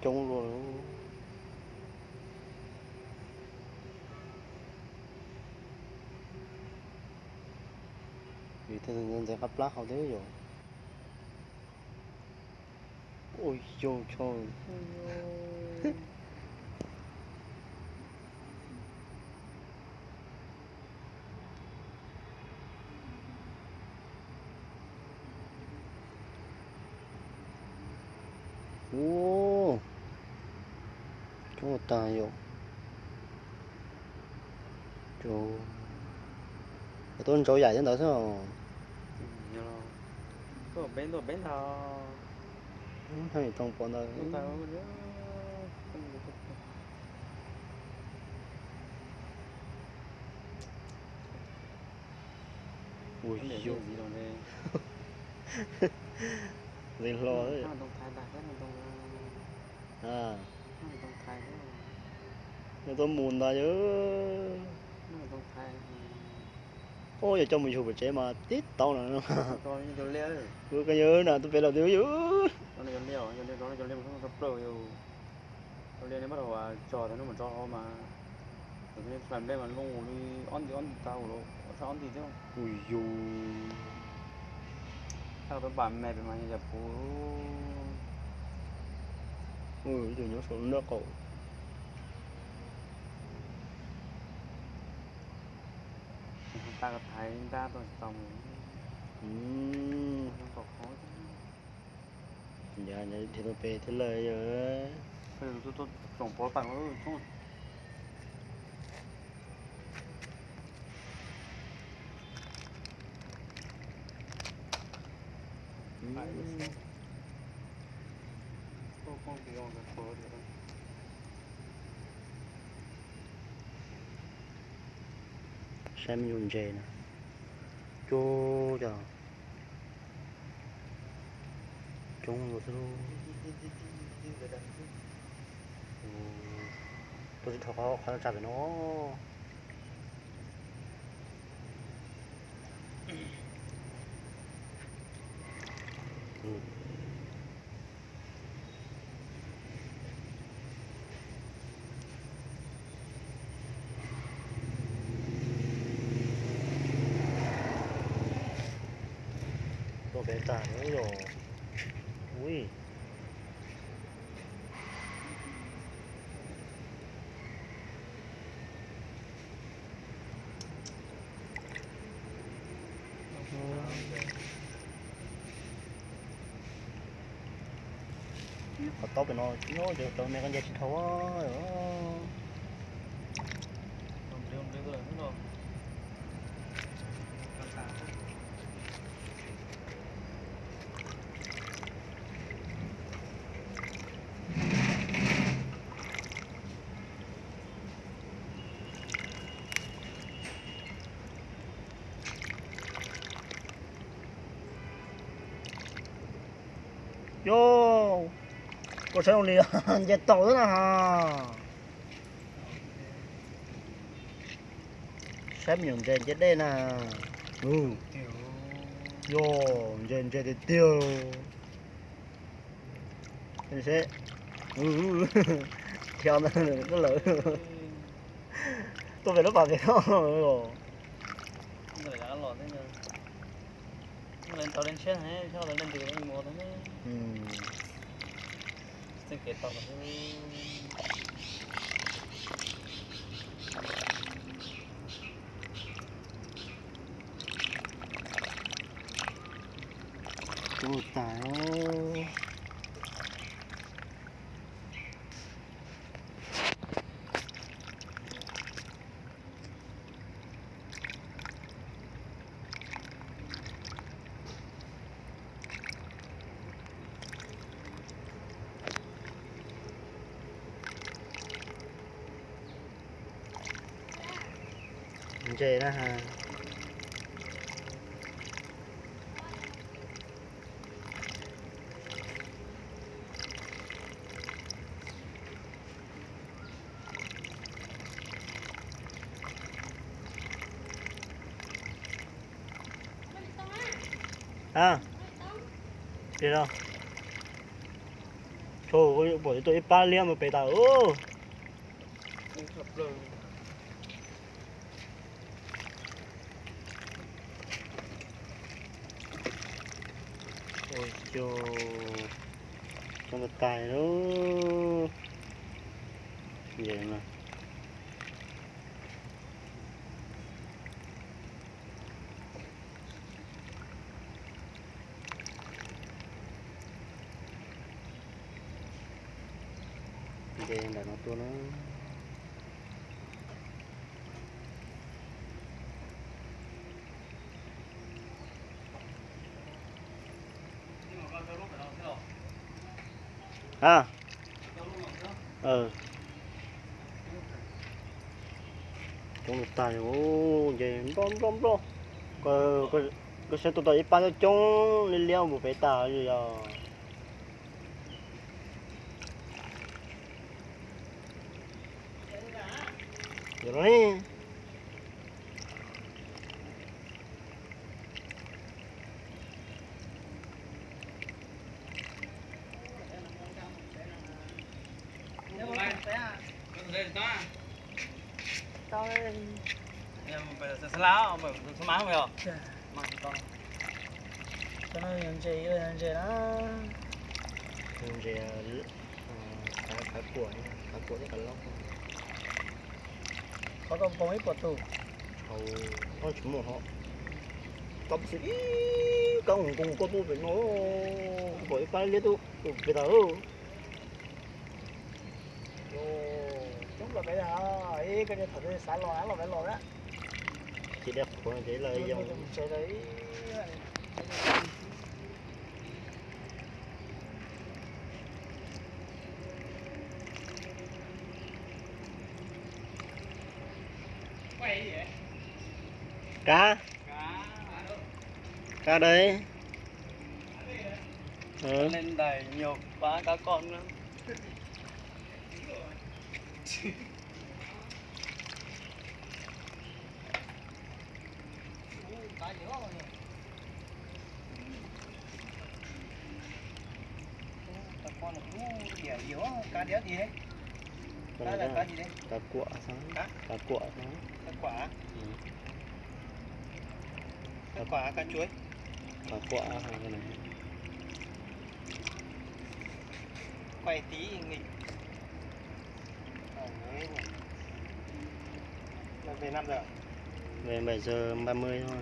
chung luôn. Vì thế nên sẽ gấp lát không thế rồi. Ôi trời trời. Ô, chúng ta rồi. Trời. Tôi trâu dài trên đó sao? Nhớ lo có bên thà Hay trong bọn đó. chúng ta nhớ Ui vấn đề dồi. gì rồi đây Lên lo đấy. nó đông thái ta cái nó đông À, nó đông thái đó nó tôi muốn ta chứ. nó đông thái Ôi giờ cho mình chụp một chế mà tít tao là nó. cho leo đấy Tôi cái nhớ nè, tôi phải làm thiếu dữ. cho leo nó sắp rồi cho leo nó bắt đầu trò thì nó mà trò mà cái làm đây mà lông đi on thì tao rồi sao on thì chứ Ui dồi. sao tôi bạn mẹ bị mà nhập phố Ui giờ nhớ số nước cậu. ta có thấy ta tôi tòng nó có khó Dạ này thì tôi về thế lời rồi. tôi trồng phố bằng nó không không thì không có phố được Xem dùng chè nè. Chô chờ. Chung một luôn. Tôi sẽ thọ khó chặt với nó. Tôi phải tả nữa rồi. Ui. Có tốt với nó chứ tôi mấy con dây chỉ thấu rồi. Vô. Có sao liền dây tàu đó nè. Xem những trên chết đây nè. Vô, trên thì tiêu. Thế sẽ. Theo nó lỡ. Tôi phải nó vào cái đó rồi. người đã lọt đấy nhờ lên tàu lên trên hay sao lên từ lên mua thế sẽ kẹt tàu Ôi tài ơi. Chê đó ha. À, đi đâu? Trời ơi, bởi tôi ba liam mà bể tao. Sập rồi. Ôi trời, con vật tài nó vậy mà. Vậy là nó tôi nó à con vật tài ô vậy bom cái xe tụi tôi ba nó trông lên leo một bể tàu rồi à. Rồi Em phải là lá mà số má không phải không? Mà con. Cho nó làm gì làm gì đó. rồi cá cuội rất là lâu Có con bông ít bọt tù. hầu nó chỉ một họ có sự con cùng có tu phải nó với cái liên tục về đâu Chúng là bây giờ ấy cái thật sự xả lò là phải lò đó. chỉ đẹp của thế là dòng Chơi đấy. Quay gì vậy? cá Cá đâu? đấy Lên đầy nhiều quá cá con lắm. Cá dữ không nhỉ? Cá con nó cũng đẻ dữ, cá đẻ gì đấy? Cá là cá gì đấy? cá cuội sao cá cuội nó Cá quả. Cá quả, cá chuối. cá cuội cái này Quay tí nghịch. Là về 5 giờ. về 7 giờ 30 thôi.